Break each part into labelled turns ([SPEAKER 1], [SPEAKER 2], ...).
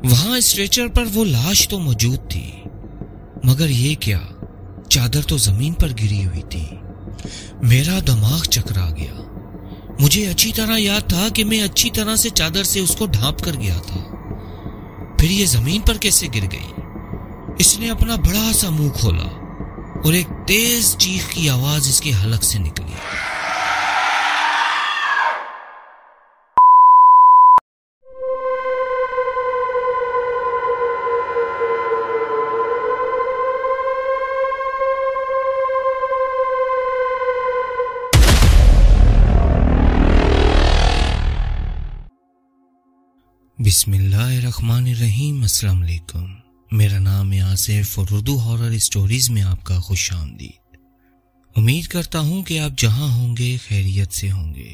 [SPEAKER 1] وہاں اسٹریچر پر وہ لاش تو موجود تھی، مگر یہ کیا، چادر تو زمین پر گری ہوئی تھی۔ میرا دماغ چکرا گیا۔ مجھے اچھی طرح یاد تھا کہ میں اچھی طرح سے چادر سے اس کو ڈھانپ کر گیا تھا، پھر یہ زمین پر کیسے گر گئی؟ اس نے اپنا بڑا سا منہ کھولا اور ایک تیز چیخ کی آواز اس کے حلق سے نکلی۔ بسم اللہ الرحمن الرحیم۔ السلام علیکم، میرا نام ہے آصف اور اردو ہارر اسٹوریز میں آپ کا خوش آمدید۔ امید کرتا ہوں کہ آپ جہاں ہوں گے خیریت سے ہوں گے۔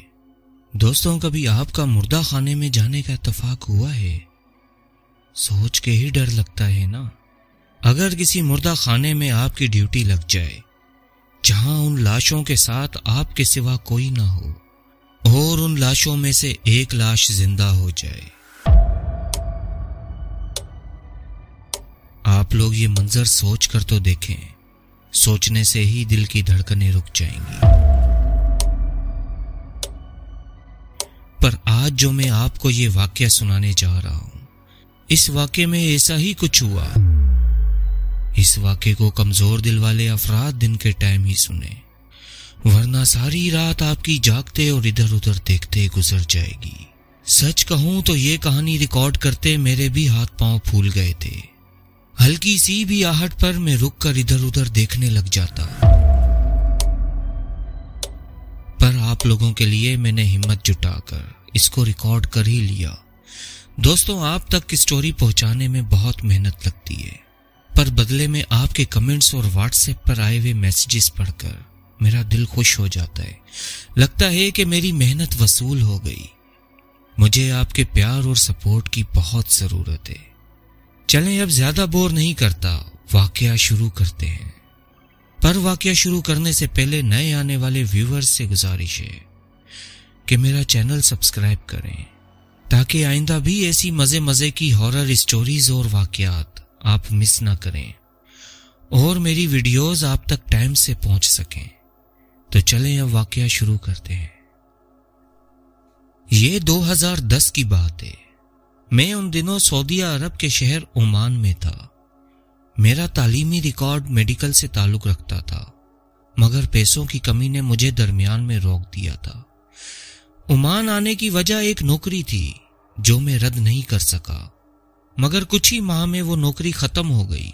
[SPEAKER 1] دوستوں، کبھی آپ کا مردہ خانے میں جانے کا اتفاق ہوا ہے؟ سوچ کے ہی ڈر لگتا ہے نا۔ اگر کسی مردہ خانے میں آپ کی ڈیوٹی لگ جائے، جہاں ان لاشوں کے ساتھ آپ کے سوا کوئی نہ ہو، اور ان لاشوں میں سے ایک لاش زندہ ہو جائے، آپ لوگ یہ منظر سوچ کر تو دیکھیں، سوچنے سے ہی دل کی دھڑکنیں رک جائیں گی۔ پر آج جو میں آپ کو یہ واقعہ سنانے جا رہا ہوں، اس واقعے میں ایسا ہی کچھ ہوا۔ اس واقعے کو کمزور دل والے افراد دن کے ٹائم ہی سنیں، ورنہ ساری رات آپ کی جاگتے اور ادھر ادھر دیکھتے گزر جائے گی۔ سچ کہوں تو یہ کہانی ریکارڈ کرتے میرے بھی ہاتھ پاؤں پھول گئے تھے۔ ہلکی سی بھی آہٹ پر میں رک کر ادھر ادھر دیکھنے لگ جاتا، پر آپ لوگوں کے لیے میں نے ہمت جٹا کر اس کو ریکارڈ کر ہی لیا۔ دوستوں، آپ تک اسٹوری پہنچانے میں بہت محنت لگتی ہے، پر بدلے میں آپ کے کمنٹس اور واٹس ایپ پر آئے ہوئے میسیجز پڑھ کر میرا دل خوش ہو جاتا ہے۔ لگتا ہے کہ میری محنت وصول ہو گئی۔ مجھے آپ کے پیار اور سپورٹ کی بہت ضرورت ہے۔ چلیں اب زیادہ بور نہیں کرتا، واقعہ شروع کرتے ہیں۔ پر واقعہ شروع کرنے سے پہلے نئے آنے والے ویورز سے گزارش ہے کہ میرا چینل سبسکرائب کریں، تاکہ آئندہ بھی ایسی مزے کی ہارر اسٹوریز اور واقعات آپ مس نہ کریں، اور میری ویڈیوز آپ تک ٹائم سے پہنچ سکیں۔ تو چلیں اب واقعہ شروع کرتے ہیں۔ یہ 2010 کی بات ہے۔ میں ان دنوں سعودیہ عرب کے شہر عمان میں تھا۔ میرا تعلیمی ریکارڈ میڈیکل سے تعلق رکھتا تھا، مگر پیسوں کی کمی نے مجھے درمیان میں روک دیا تھا۔ عمان آنے کی وجہ ایک نوکری تھی جو میں رد نہیں کر سکا، مگر کچھ ہی ماہ میں وہ نوکری ختم ہو گئی۔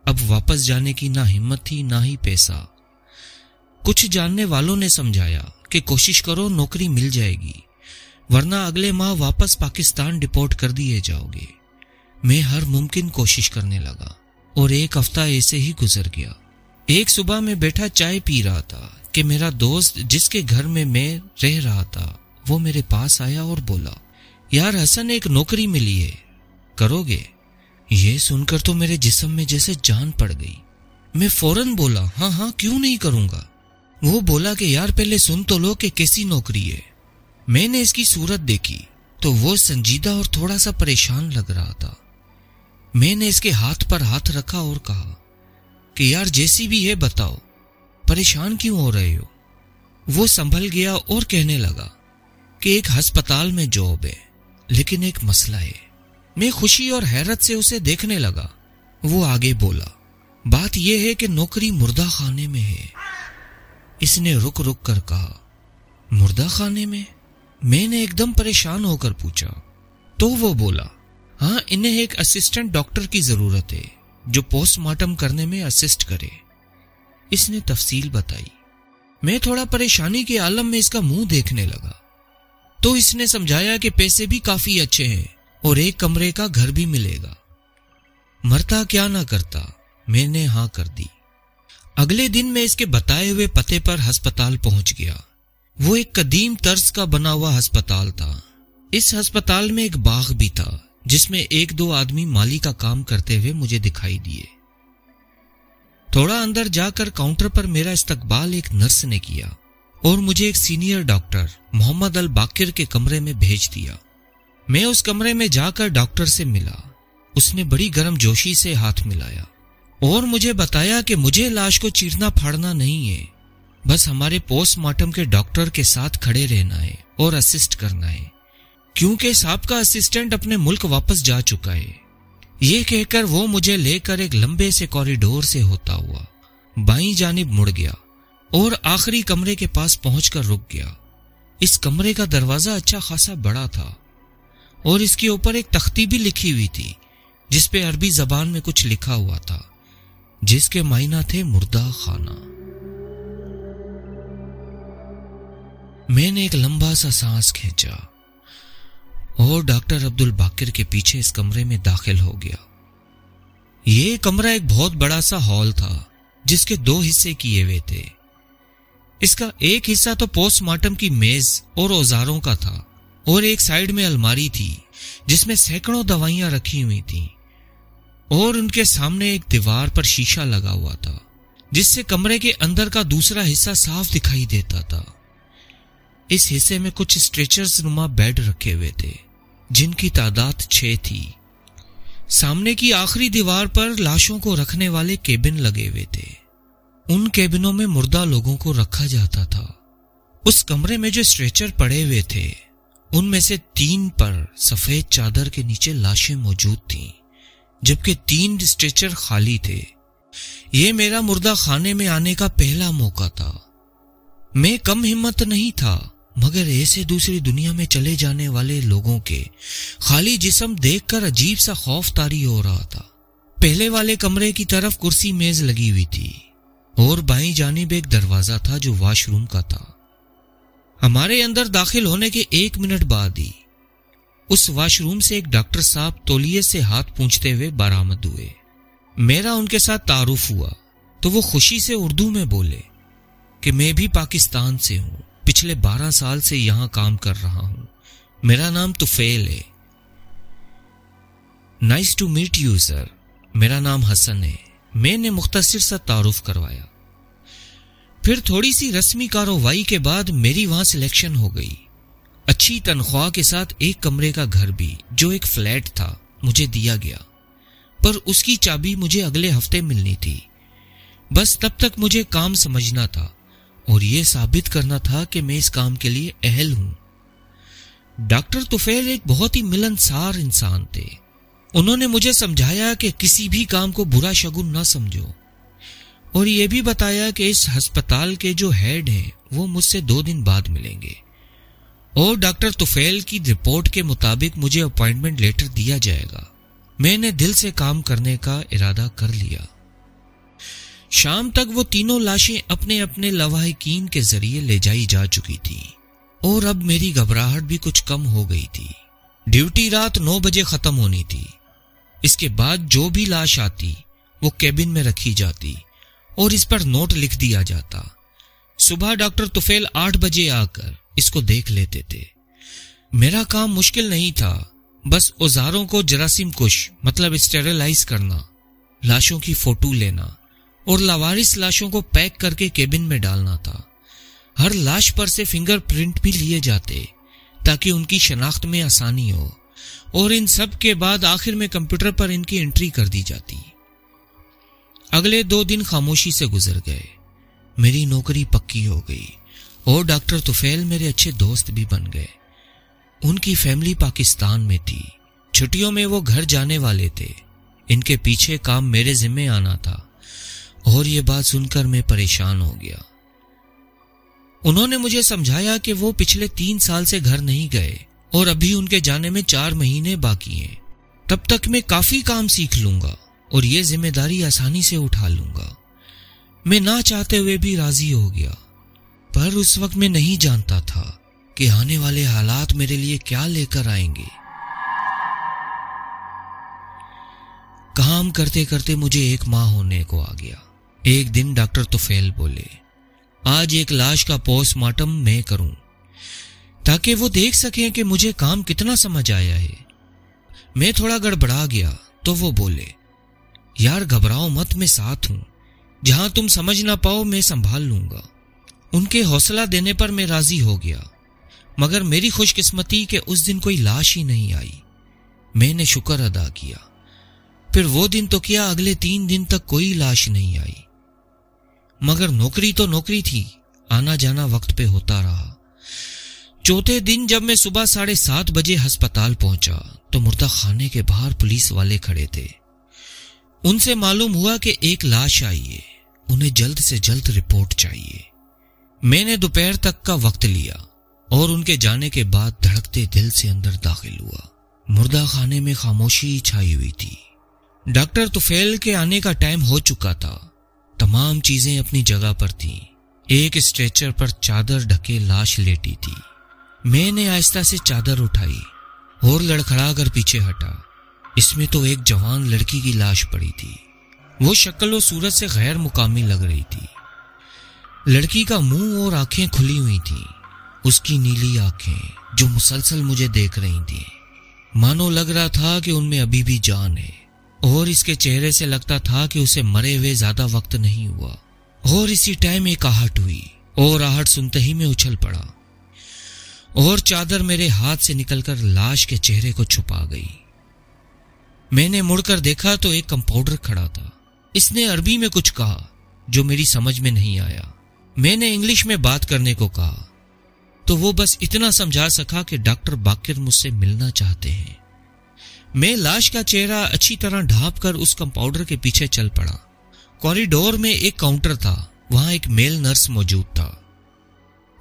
[SPEAKER 1] اب واپس جانے کی نہ ہمت تھی نہ ہی پیسہ۔ کچھ جاننے والوں نے سمجھایا کہ کوشش کرو، نوکری مل جائے گی، ورنہ اگلے ماہ واپس پاکستان ڈپورٹ کر دیے جاؤ گے۔ میں ہر ممکن کوشش کرنے لگا، اور ایک ہفتہ ایسے ہی گزر گیا۔ ایک صبح میں بیٹھا چائے پی رہا تھا کہ میرا دوست جس کے گھر میں رہ رہا تھا وہ میرے پاس آیا اور بولا، یار حسن، ایک نوکری ملی ہے، کرو گے؟ یہ سن کر تو میرے جسم میں جیسے جان پڑ گئی۔ میں فوراً بولا، ہاں کیوں نہیں کروں گا۔ وہ بولا کہ یار پہلے سن تو لو کہ کیسی نوکری ہے۔ میں نے اس کی صورت دیکھی تو وہ سنجیدہ اور تھوڑا سا پریشان لگ رہا تھا۔ میں نے اس کے ہاتھ پر ہاتھ رکھا اور کہا کہ یار جیسی بھی ہے بتاؤ، پریشان کیوں ہو رہے ہو؟ وہ سنبھل گیا اور کہنے لگا کہ ایک ہسپتال میں جاب ہے، لیکن ایک مسئلہ ہے۔ میں خوشی اور حیرت سے اسے دیکھنے لگا۔ وہ آگے بولا، بات یہ ہے کہ نوکری مردہ خانے میں ہے۔ اس نے رک کر کہا، مردہ خانے میں؟ میں نے ایک دم پریشان ہو کر پوچھا تو وہ بولا، ہاں، انہیں ایک اسسٹنٹ ڈاکٹر کی ضرورت ہے جو پوسٹ مارٹم کرنے میں اسسٹ کرے۔ اس نے تفصیل بتائی۔ میں تھوڑا پریشانی کے عالم میں اس کا منہ دیکھنے لگا تو اس نے سمجھایا کہ پیسے بھی کافی اچھے ہیں اور ایک کمرے کا گھر بھی ملے گا۔ مرتا کیا نہ کرتا، میں نے ہاں کر دی۔ اگلے دن میں اس کے بتائے ہوئے پتے پر ہسپتال پہنچ گیا۔ وہ ایک قدیم طرز کا بنا ہوا ہسپتال تھا۔ اس ہسپتال میں ایک باغ بھی تھا جس میں ایک دو آدمی مالی کا کام کرتے ہوئے مجھے دکھائی دیے۔ تھوڑا اندر جا کر کاؤنٹر پر میرا استقبال ایک نرس نے کیا اور مجھے ایک سینئر ڈاکٹر محمد الباقر کے کمرے میں بھیج دیا۔ میں اس کمرے میں جا کر ڈاکٹر سے ملا اس نے بڑی گرم جوشی سے ہاتھ ملایا اور مجھے بتایا کہ مجھے لاش کو چیرنا پھاڑنا نہیں ہے، بس ہمارے پوسٹ مارٹم کے ڈاکٹر کے ساتھ کھڑے رہنا ہے اور اسسٹ کرنا ہے، کیونکہ سابقہ اسسٹنٹ اپنے ملک واپس جا چکا ہے۔ یہ کہہ کر وہ مجھے لے کر ایک لمبے سے کوریڈور سے ہوتا ہوا بائیں جانب مڑ گیا اور آخری کمرے کے پاس پہنچ کر رک گیا۔ اس کمرے کا دروازہ اچھا خاصا بڑا تھا اور اس کے اوپر ایک تختی بھی لکھی ہوئی تھی جس پہ عربی زبان میں کچھ لکھا ہوا تھا، جس کے معنی تھے مردہ خانہ۔ میں نے ایک لمبا سا سانس کھینچا اور ڈاکٹر عبد الباقر کے پیچھے اس کمرے میں داخل ہو گیا۔ یہ کمرہ ایک بہت بڑا سا ہال تھا جس کے 2 حصے کیے ہوئے تھے۔ اس کا ایک حصہ تو پوسٹ مارٹم کی میز اور اوزاروں کا تھا اور ایک سائیڈ میں الماری تھی جس میں سینکڑوں دوائیاں رکھی ہوئی تھیں، اور ان کے سامنے ایک دیوار پر شیشہ لگا ہوا تھا جس سے کمرے کے اندر کا دوسرا حصہ صاف دکھائی دیتا تھا۔ اس حصے میں کچھ اسٹریچرز نما بیڈ رکھے ہوئے تھے جن کی تعداد 6 تھی۔ سامنے کی آخری دیوار پر لاشوں کو رکھنے والے کیبن لگے ہوئے تھے۔ ان کیبنوں میں مردہ لوگوں کو رکھا جاتا تھا۔ اس کمرے میں جو اسٹریچر پڑے ہوئے تھے ان میں سے 3 پر سفید چادر کے نیچے لاشیں موجود تھیں، جبکہ 3 اسٹریچر خالی تھے۔ یہ میرا مردہ خانے میں آنے کا پہلا موقع تھا۔ میں کم ہمت نہیں تھا، مگر ایسے دوسری دنیا میں چلے جانے والے لوگوں کے خالی جسم دیکھ کر عجیب سا خوف طاری ہو رہا تھا۔ پہلے والے کمرے کی طرف کرسی میز لگی ہوئی تھی اور بائیں جانب ایک دروازہ تھا جو واش روم کا تھا۔ ہمارے اندر داخل ہونے کے 1 منٹ بعد ہی اس واش روم سے ایک ڈاکٹر صاحب تولیے سے ہاتھ پونچھتے ہوئے برآمد ہوئے۔ میرا ان کے ساتھ تعارف ہوا تو وہ خوشی سے اردو میں بولے کہ میں بھی پاکستان سے ہوں، پچھلے 12 سال سے یہاں کام کر رہا ہوں، میرا نام طفیل ہے۔ Nice to meet you sir, میرا نام حسن ہے، میں نے مختصر سا تعارف کروایا۔ پھر تھوڑی سی رسمی کارروائی کے بعد میری وہاں سلیکشن ہو گئی۔ اچھی تنخواہ کے ساتھ ایک کمرے کا گھر بھی جو ایک فلیٹ تھا مجھے دیا گیا، پر اس کی چابی مجھے اگلے ہفتے ملنی تھی۔ بس تب تک مجھے کام سمجھنا تھا اور یہ ثابت کرنا تھا کہ میں اس کام کے لیے اہل ہوں۔ ڈاکٹر طفیل ایک بہت ہی ملنسار انسان تھے۔ انہوں نے مجھے سمجھایا کہ کسی بھی کام کو برا شگن نہ سمجھو، اور یہ بھی بتایا کہ اس ہسپتال کے جو ہیڈ ہیں وہ مجھ سے 2 دن بعد ملیں گے، اور ڈاکٹر طفیل کی رپورٹ کے مطابق مجھے اپوائنٹمنٹ لیٹر دیا جائے گا۔ میں نے دل سے کام کرنے کا ارادہ کر لیا۔ شام تک وہ تینوں لاشیں اپنے اپنے لواحقین کے ذریعے لے جائی جا چکی تھی، اور اب میری گھبراہٹ بھی کچھ کم ہو گئی تھی۔ ڈیوٹی رات 9 بجے ختم ہونی تھی۔ اس کے بعد جو بھی لاش آتی وہ کیبن میں رکھی جاتی اور اس پر نوٹ لکھ دیا جاتا۔ صبح ڈاکٹر طفیل 8 بجے آ کر اس کو دیکھ لیتے تھے۔ میرا کام مشکل نہیں تھا، بس اوزاروں کو جراثیم کش مطلب اسٹیرلائز کرنا، لاشوں کی فوٹو لینا اور لاوارث لاشوں کو پیک کر کے کیبن میں ڈالنا تھا۔ ہر لاش پر سے فنگر پرنٹ بھی لیے جاتے تاکہ ان کی شناخت میں آسانی ہو، اور ان سب کے بعد آخر میں کمپیوٹر پر ان کی انٹری کر دی جاتی۔ اگلے 2 دن خاموشی سے گزر گئے۔ میری نوکری پکی ہو گئی اور ڈاکٹر طفیل میرے اچھے دوست بھی بن گئے۔ ان کی فیملی پاکستان میں تھی، چھٹیوں میں وہ گھر جانے والے تھے۔ ان کے پیچھے کام میرے ذمہ آنا تھا، اور یہ بات سن کر میں پریشان ہو گیا۔ انہوں نے مجھے سمجھایا کہ وہ پچھلے 3 سال سے گھر نہیں گئے اور ابھی ان کے جانے میں 4 مہینے باقی ہیں۔ تب تک میں کافی کام سیکھ لوں گا اور یہ ذمہ داری آسانی سے اٹھا لوں گا۔ میں نہ چاہتے ہوئے بھی راضی ہو گیا، پر اس وقت میں نہیں جانتا تھا کہ آنے والے حالات میرے لیے کیا لے کر آئیں گے۔ کام کرتے کرتے مجھے 1 ماہ ہونے کو آ گیا۔ ایک دن ڈاکٹر طفیل بولے، آج ایک لاش کا پوسٹ مارٹم میں کروں تاکہ وہ دیکھ سکیں کہ مجھے کام کتنا سمجھ آیا ہے۔ میں تھوڑا گڑبڑا گیا تو وہ بولے، یار گھبراؤ مت، میں ساتھ ہوں، جہاں تم سمجھ نہ پاؤ میں سنبھال لوں گا۔ ان کے حوصلہ دینے پر میں راضی ہو گیا، مگر میری خوش قسمتی کہ اس دن کوئی لاش ہی نہیں آئی۔ میں نے شکر ادا کیا پھر وہ دن تو کیا، اگلے 3 دن تک کوئی لاش نہیں آئی، مگر نوکری تو نوکری تھی، آنا جانا وقت پہ ہوتا رہا۔ چوتھے دن جب میں صبح 7:30 بجے ہسپتال پہنچا تو مردہ خانے کے باہر پولیس والے کھڑے تھے۔ ان سے معلوم ہوا کہ ایک لاش آئی ہے، انہیں جلد سے جلد رپورٹ چاہیے۔ میں نے دوپہر تک کا وقت لیا اور ان کے جانے کے بعد دھڑکتے دل سے اندر داخل ہوا۔ مردہ خانے میں خاموشی چھائی ہوئی تھی۔ ڈاکٹر طفیل کے آنے کا ٹائم ہو چکا تھا، تمام چیزیں اپنی جگہ پر تھیں۔ ایک اسٹریچر پر چادر ڈھکے لاش لیٹی تھی۔ میں نے آہستہ سے چادر اٹھائی اور لڑکھڑا کر پیچھے ہٹا۔ اس میں تو ایک جوان لڑکی کی لاش پڑی تھی۔ وہ شکل و صورت سے غیر مقامی لگ رہی تھی۔ لڑکی کا منہ اور آنکھیں کھلی ہوئی تھیں، اس کی نیلی آنکھیں جو مسلسل مجھے دیکھ رہی تھیں، مانو لگ رہا تھا کہ ان میں ابھی بھی جان ہے، اور اس کے چہرے سے لگتا تھا کہ اسے مرے ہوئے زیادہ وقت نہیں ہوا۔ اور اسی ٹائم ایک آہٹ ہوئی اور آہٹ سنتے ہی میں اچھل پڑا اور چادر میرے ہاتھ سے نکل کر لاش کے چہرے کو چھپا گئی۔ میں نے مڑ کر دیکھا تو ایک کمپاؤنڈر کھڑا تھا۔ اس نے عربی میں کچھ کہا جو میری سمجھ میں نہیں آیا۔ میں نے انگلش میں بات کرنے کو کہا تو وہ بس اتنا سمجھا سکا کہ ڈاکٹر باقر مجھ سے ملنا چاہتے ہیں۔ میں لاش کا چہرہ اچھی طرح ڈھانپ کر اس کمپاؤنڈر کے پیچھے چل پڑا۔ کوریڈور میں ایک کاؤنٹر تھا، وہاں ایک میل نرس موجود تھا۔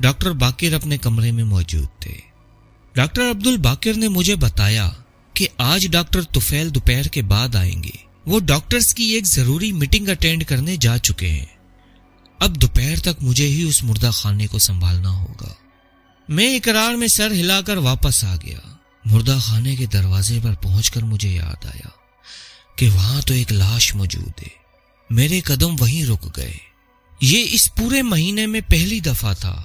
[SPEAKER 1] ڈاکٹر باقر اپنے کمرے میں موجود تھے۔ ڈاکٹر عبد الباقر نے مجھے بتایا کہ آج ڈاکٹر طفیل دوپہر کے بعد آئیں گے۔ وہ ڈاکٹرز کی ایک ضروری میٹنگ اٹینڈ کرنے جا چکے ہیں۔ اب دوپہر تک مجھے ہی اس مردہ خانے کو سنبھالنا ہوگا۔ میں اقرار میں سر ہلا کر واپس آ گیا۔ مردہ خانے کے دروازے پر پہنچ کر مجھے یاد آیا کہ وہاں تو ایک لاش موجود ہے۔ میرے قدم وہیں رک گئے۔ یہ اس پورے مہینے میں پہلی دفعہ تھا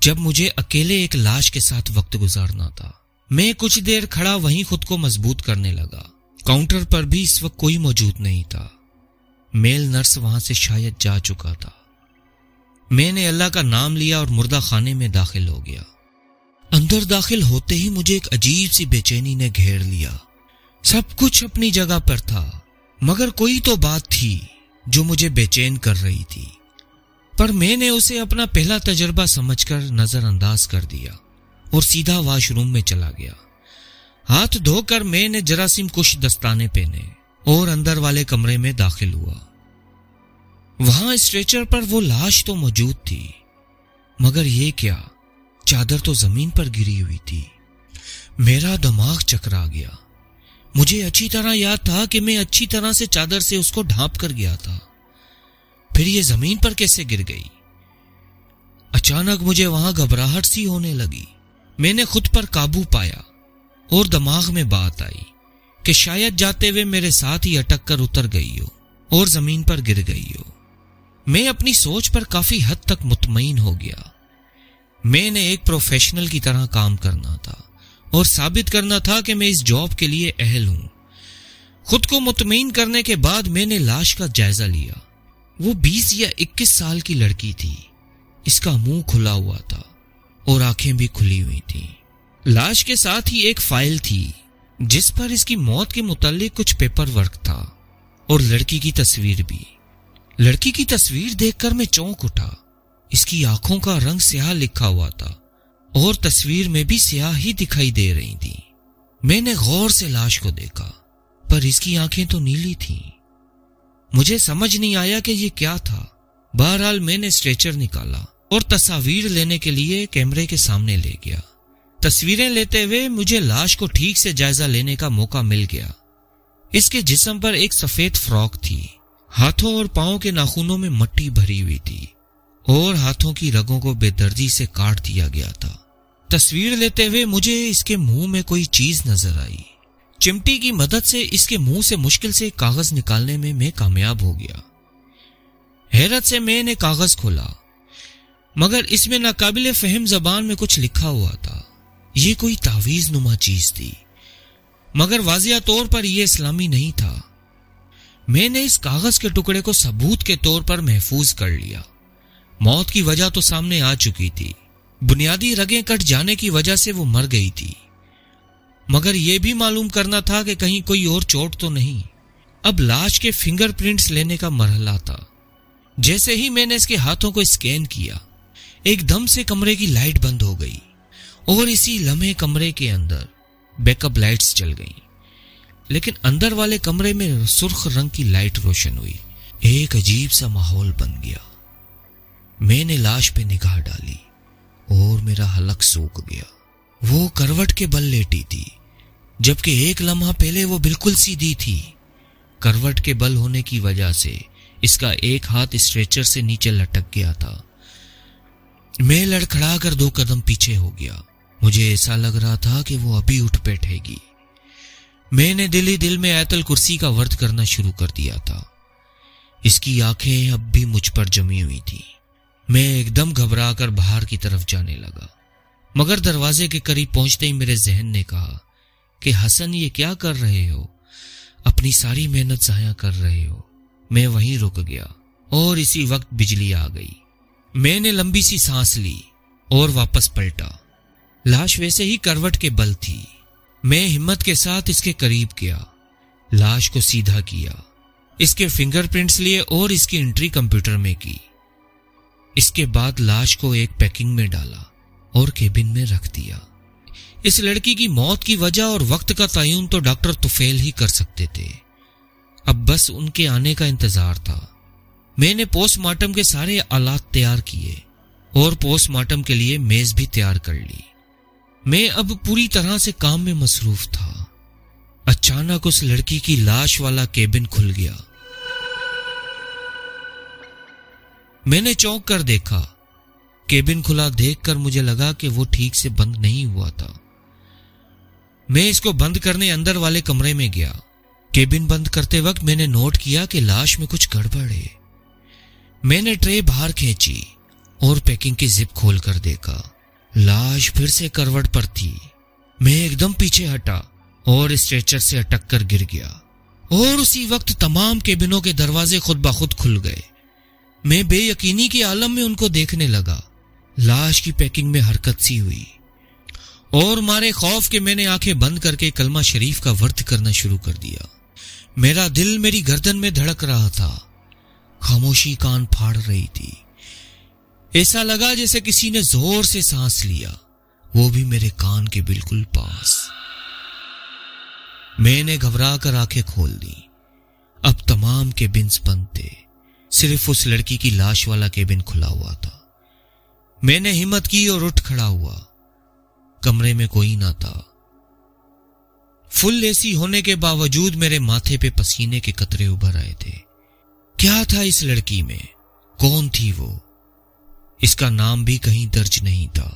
[SPEAKER 1] جب مجھے اکیلے ایک لاش کے ساتھ وقت گزارنا تھا۔ میں کچھ دیر کھڑا وہیں خود کو مضبوط کرنے لگا۔ کاؤنٹر پر بھی اس وقت کوئی موجود نہیں تھا۔ میل نرس وہاں سے شاید جا چکا تھا۔ میں نے اللہ کا نام لیا اور مردہ خانے میں داخل ہو گیا۔ اندر داخل ہوتے ہی مجھے ایک عجیب سی بے چینی نے گھیر لیا۔ سب کچھ اپنی جگہ پر تھا، مگر کوئی تو بات تھی جو مجھے بے چین کر رہی تھی، پر میں نے اسے اپنا پہلا تجربہ سمجھ کر نظر انداز کر دیا اور سیدھا واش روم میں چلا گیا۔ ہاتھ دھو کر میں نے جراثیم کش دستانے پہنے اور اندر والے کمرے میں داخل ہوا۔ وہاں اسٹریچر پر وہ لاش تو موجود تھی، مگر یہ کیا، چادر تو زمین پر گری ہوئی تھی۔ میرا دماغ چکرا گیا۔ مجھے اچھی طرح یاد تھا کہ میں اچھی طرح سے چادر سے اس کو ڈھانپ کر گیا تھا، پھر یہ زمین پر کیسے گر گئی؟ اچانک مجھے وہاں گھبراہٹ سی ہونے لگی۔ میں نے خود پر قابو پایا اور دماغ میں بات آئی کہ شاید جاتے ہوئے میرے ساتھ ہی اٹک کر اتر گئی ہو اور زمین پر گر گئی ہو۔ میں اپنی سوچ پر کافی حد تک مطمئن ہو گیا۔ میں نے ایک پروفیشنل کی طرح کام کرنا تھا اور ثابت کرنا تھا کہ میں اس جاب کے لیے اہل ہوں۔ خود کو مطمئن کرنے کے بعد میں نے لاش کا جائزہ لیا۔ وہ 20 یا 21 سال کی لڑکی تھی۔ اس کا منہ کھلا ہوا تھا اور آنکھیں بھی کھلی ہوئی تھیں۔ لاش کے ساتھ ہی ایک فائل تھی جس پر اس کی موت کے متعلق کچھ پیپر ورک تھا اور لڑکی کی تصویر بھی۔ لڑکی کی تصویر دیکھ کر میں چونک اٹھا۔ اس کی آنکھوں کا رنگ سیاہ لکھا ہوا تھا اور تصویر میں بھی سیاہ ہی دکھائی دے رہی تھی۔ میں نے غور سے لاش کو دیکھا، پر اس کی آنکھیں تو نیلی تھیں۔ مجھے سمجھ نہیں آیا کہ یہ کیا تھا۔ بہرحال میں نے اسٹریچر نکالا اور تصاویر لینے کے لیے کیمرے کے سامنے لے گیا۔ تصویریں لیتے ہوئے مجھے لاش کو ٹھیک سے جائزہ لینے کا موقع مل گیا۔ اس کے جسم پر ایک سفید فراک تھی، ہاتھوں اور پاؤں کے ناخنوں میں مٹی بھری ہوئی تھی اور ہاتھوں کی رگوں کو بے دردی سے کاٹ دیا گیا تھا۔ تصویر لیتے ہوئے مجھے اس کے منہ میں کوئی چیز نظر آئی۔ چمٹی کی مدد سے اس کے منہ سے مشکل سے کاغذ نکالنے میں کامیاب ہو گیا۔ حیرت سے میں نے کاغذ کھولا، مگر اس میں ناقابل فہم زبان میں کچھ لکھا ہوا تھا۔ یہ کوئی تعویذ نما چیز تھی، مگر واضح طور پر یہ اسلامی نہیں تھا۔ میں نے اس کاغذ کے ٹکڑے کو ثبوت کے طور پر محفوظ کر لیا۔ موت کی وجہ تو سامنے آ چکی تھی، بنیادی رگیں کٹ جانے کی وجہ سے وہ مر گئی تھی، مگر یہ بھی معلوم کرنا تھا کہ کہیں کوئی اور چوٹ تو نہیں۔ اب لاش کے فنگر پرنٹس لینے کا مرحلہ تھا۔ جیسے ہی میں نے اس کے ہاتھوں کو اسکین کیا، ایک دم سے کمرے کی لائٹ بند ہو گئی اور اسی لمحے کمرے کے اندر بیک اپ لائٹس چل گئیں، لیکن اندر والے کمرے میں سرخ رنگ کی لائٹ روشن ہوئی۔ ایک عجیب سا ماحول بن گیا۔ میں نے لاش پہ نگاہ ڈالی اور میرا حلق سوکھ گیا۔ وہ کروٹ کے بل لیٹی تھی، جبکہ ایک لمحہ پہلے وہ بالکل سیدھی تھی۔ کروٹ کے بل ہونے کی وجہ سے اس کا ایک ہاتھ اسٹریچر سے نیچے لٹک گیا تھا۔ میں لڑکھڑا کر 2 قدم پیچھے ہو گیا۔ مجھے ایسا لگ رہا تھا کہ وہ ابھی اٹھ بیٹھے گی۔ میں نے دل ہی دل میں آیت الکرسی کا ورد کرنا شروع کر دیا تھا۔ اس کی آنکھیں اب بھی مجھ پر جمی ہوئی تھی۔ میں ایک دم گھبرا کر باہر کی طرف جانے لگا، مگر دروازے کے قریب پہنچتے ہی میرے ذہن نے کہا کہ حسن، یہ کیا کر رہے ہو؟ اپنی ساری محنت ضائع کر رہے ہو۔ میں وہیں رک گیا اور اسی وقت بجلی آ گئی۔ میں نے لمبی سی سانس لی اور واپس پلٹا۔ لاش ویسے ہی کروٹ کے بل تھی۔ میں ہمت کے ساتھ اس کے قریب گیا، لاش کو سیدھا کیا، اس کے فنگر پرنٹس لیے اور اس کی انٹری کمپیوٹر میں کی۔ اس کے بعد لاش کو ایک پیکنگ میں ڈالا اور کیبن میں رکھ دیا۔ اس لڑکی کی موت کی وجہ اور وقت کا تعین تو ڈاکٹر طفیل ہی کر سکتے تھے۔ اب بس ان کے آنے کا انتظار تھا۔ میں نے پوسٹ مارٹم کے سارے آلات تیار کیے اور پوسٹ مارٹم کے لیے میز بھی تیار کر لی۔ میں اب پوری طرح سے کام میں مصروف تھا۔ اچانک اس لڑکی کی لاش والا کیبن کھل گیا۔ میں نے چونک کر دیکھا۔ کیبن کھلا دیکھ کر مجھے لگا کہ وہ ٹھیک سے بند نہیں ہوا تھا۔ میں اس کو بند کرنے اندر والے کمرے میں گیا۔ کیبن بند کرتے وقت میں نے نوٹ کیا کہ لاش میں کچھ گڑبڑ ہے۔ میں نے ٹرے باہر کھینچی اور پیکنگ کی زپ کھول کر دیکھا۔ لاش پھر سے کروٹ پر تھی۔ میں ایک دم پیچھے ہٹا اور اسٹریچر سے اٹک کر گر گیا، اور اسی وقت تمام کیبنوں کے دروازے خود بخود کھل گئے۔ میں بے یقینی کے عالم میں ان کو دیکھنے لگا۔ لاش کی پیکنگ میں حرکت سی ہوئی، اور مارے خوف کہ میں نے آنکھیں بند کر کے کلمہ شریف کا ورد کرنا شروع کر دیا۔ میرا دل میری گردن میں دھڑک رہا تھا۔ خاموشی کان پھاڑ رہی تھی۔ ایسا لگا جیسے کسی نے زور سے سانس لیا، وہ بھی میرے کان کے بالکل پاس۔ میں نے گھبرا کر آنکھیں کھول دی۔ اب تمام کیبنز بند تھے، صرف اس لڑکی کی لاش والا کیبن کھلا ہوا تھا۔ میں نے ہمت کی اور اٹھ کھڑا ہوا۔ کمرے میں کوئی نہ تھا۔ فل اے سی ہونے کے باوجود میرے ماتھے پہ پسینے کے قطرے ابھر آئے تھے۔ کیا تھا اس لڑکی میں؟ کون تھی وہ؟ اس کا نام بھی کہیں درج نہیں تھا۔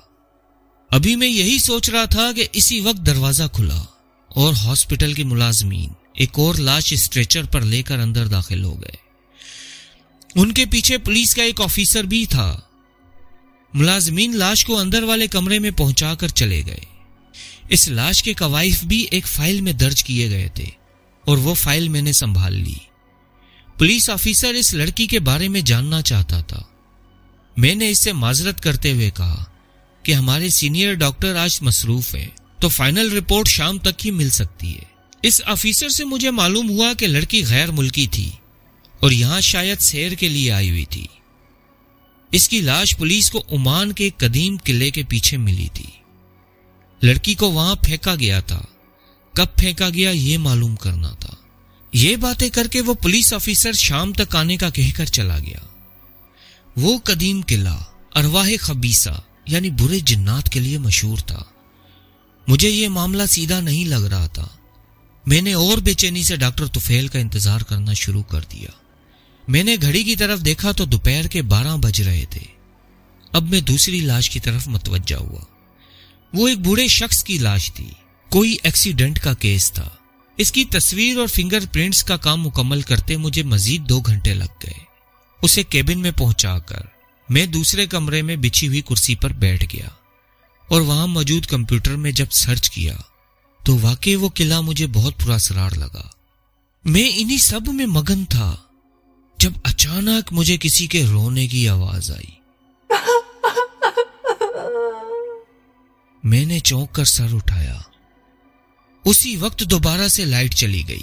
[SPEAKER 1] ابھی میں یہی سوچ رہا تھا کہ اسی وقت دروازہ کھلا اور ہاسپٹل کے ملازمین ایک اور لاش اسٹریچر پر لے کر اندر داخل ہو گئے۔ ان کے پیچھے پولیس کا ایک آفیسر بھی تھا۔ ملازمین لاش کو اندر والے کمرے میں پہنچا کر چلے گئے۔ اس لاش کے کوائف بھی ایک فائل میں درج کیے گئے تھے اور وہ فائل میں نے سنبھال لی۔ پولیس آفیسر اس لڑکی کے بارے میں جاننا چاہتا تھا۔ میں نے اس سے معذرت کرتے ہوئے کہا کہ ہمارے سینئر ڈاکٹر آج مصروف ہیں، تو فائنل رپورٹ شام تک ہی مل سکتی ہے۔ اس آفیسر سے مجھے معلوم ہوا کہ لڑکی غیر ملکی تھی اور یہاں شاید سیر کے لیے آئی ہوئی تھی۔ اس کی لاش پولیس کو عمان کے ایک قدیم قلعے کے پیچھے ملی تھی۔ لڑکی کو وہاں پھینکا گیا تھا، کب پھینکا گیا یہ معلوم کرنا تھا۔ یہ باتیں کر کے وہ پولیس آفیسر شام تک آنے کا کہہ کر چلا گیا۔ وہ قدیم قلعہ ارواح خبیثہ یعنی برے جنات کے لیے مشہور تھا۔ مجھے یہ معاملہ سیدھا نہیں لگ رہا تھا۔ میں نے اور بے چینی سے ڈاکٹر طفیل کا انتظار کرنا شروع کر دیا۔ میں نے گھڑی کی طرف دیکھا تو دوپہر کے 12 بج رہے تھے۔ اب میں دوسری لاش کی طرف متوجہ ہوا۔ وہ ایک بوڑھے شخص کی لاش تھی۔ کوئی ایکسیڈنٹ کا کیس تھا۔ اس کی تصویر اور فنگر پرنٹس کا کام مکمل کرتے مجھے مزید 2 گھنٹے لگ گئے۔ اسے کیبن میں پہنچا کر میں دوسرے کمرے میں بچھی ہوئی کرسی پر بیٹھ گیا اور وہاں موجود کمپیوٹر میں جب سرچ کیا تو واقعی وہ قلعہ مجھے بہت پراسرار لگا۔ میں انہی سب میں مگن تھا جب اچانک مجھے کسی کے رونے کی آواز آئی۔ میں نے چونک کر سر اٹھایا۔ اسی وقت دوبارہ سے لائٹ چلی گئی۔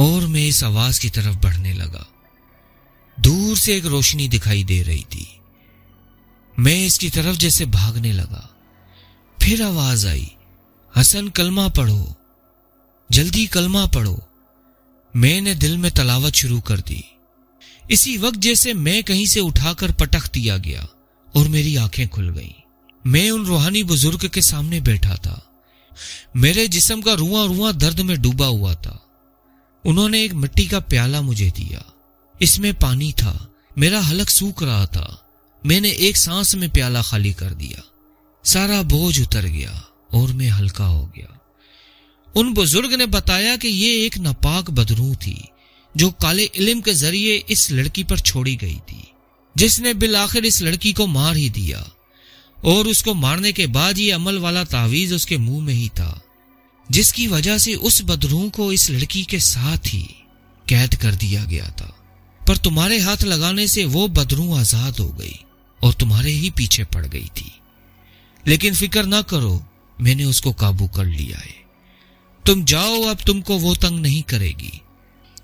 [SPEAKER 1] اور میں اس آواز کی طرف بڑھنے لگا۔ دور سے ایک روشنی دکھائی دے رہی تھی۔ میں اس کی طرف جیسے بھاگنے لگا۔ پھر آواز آئی، حسن کلمہ پڑھو، جلدی کلمہ پڑھو۔ میں نے دل میں تلاوت شروع کر دی۔ اسی وقت جیسے میں کہیں سے اٹھا کر پٹخ دیا گیا اور میری آنکھیں کھل گئیں۔ میں ان روحانی بزرگ کے سامنے بیٹھا تھا۔ میرے جسم کا رواں رواں درد میں ڈوبا ہوا تھا۔ انہوں نے ایک مٹی کا پیالہ مجھے دیا، اس میں پانی تھا۔ میرا حلق سوکھ رہا تھا۔ میں نے ایک سانس میں پیالہ خالی کر دیا۔ سارا بوجھ اتر گیا اور میں ہلکا ہو گیا۔ ان بزرگ نے بتایا کہ یہ ایک ناپاک بدروح تھی جو کالے علم کے ذریعے اس لڑکی پر چھوڑی گئی تھی، جس نے بالآخر اس لڑکی کو مار ہی دیا، اور اس کو مارنے کے بعد یہ عمل والا تعویذ اس کے منہ میں ہی تھا، جس کی وجہ سے اس بدروح کو اس لڑکی کے ساتھ ہی قید کر دیا گیا تھا۔ پر تمہارے ہاتھ لگانے سے وہ بدروح آزاد ہو گئی اور تمہارے ہی پیچھے پڑ گئی تھی۔ لیکن فکر نہ کرو، میں نے اس کو قابو کر لیا ہے۔ تم جاؤ، اب تم کو وہ تنگ نہیں کرے گی۔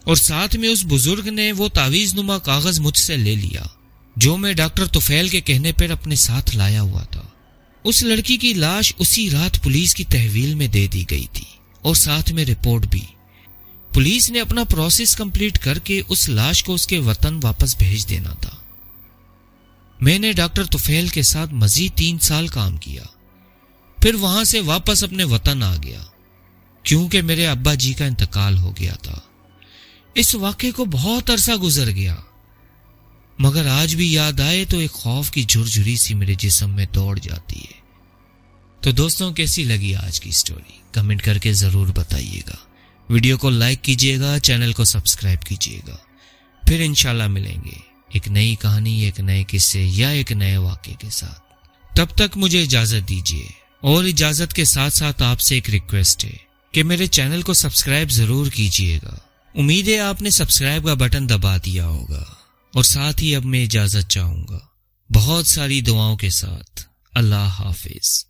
[SPEAKER 1] اور ساتھ میں اس بزرگ نے وہ تعویذ نما کاغذ مجھ سے لے لیا جو میں ڈاکٹر طفیل کے کہنے پر اپنے ساتھ لایا ہوا تھا۔ اس لڑکی کی لاش اسی رات پولیس کی تحویل میں دے دی گئی تھی اور ساتھ میں رپورٹ بھی۔ پولیس نے اپنا پروسیس کمپلیٹ کر کے اس لاش کو اس کے وطن واپس بھیج دینا تھا۔ میں نے ڈاکٹر طفیل کے ساتھ مزید 3 سال کام کیا، پھر وہاں سے واپس اپنے وطن آ گیا کیونکہ میرے ابا جی کا انتقال ہو گیا تھا۔ اس واقعے کو بہت عرصہ گزر گیا، مگر آج بھی یاد آئے تو ایک خوف کی جھرجھری سی میرے جسم میں دوڑ جاتی ہے۔ تو دوستوں، کیسی لگی آج کی سٹوری؟ کمنٹ کر کے ضرور بتائیے گا۔ ویڈیو کو لائک کیجیے گا، چینل کو سبسکرائب کیجیے گا۔ پھر انشاءاللہ ملیں گے ایک نئی کہانی، ایک نئے قصے یا ایک نئے واقعے کے ساتھ۔ تب تک مجھے اجازت دیجیے، اور اجازت کے ساتھ ساتھ آپ سے ایک ریکویسٹ ہے کہ میرے چینل کو سبسکرائب ضرور کیجیے گا۔ امید ہے آپ نے سبسکرائب کا بٹن دبا دیا ہوگا، اور ساتھ ہی اب میں اجازت چاہوں گا بہت ساری دعاؤں کے ساتھ۔ اللہ حافظ۔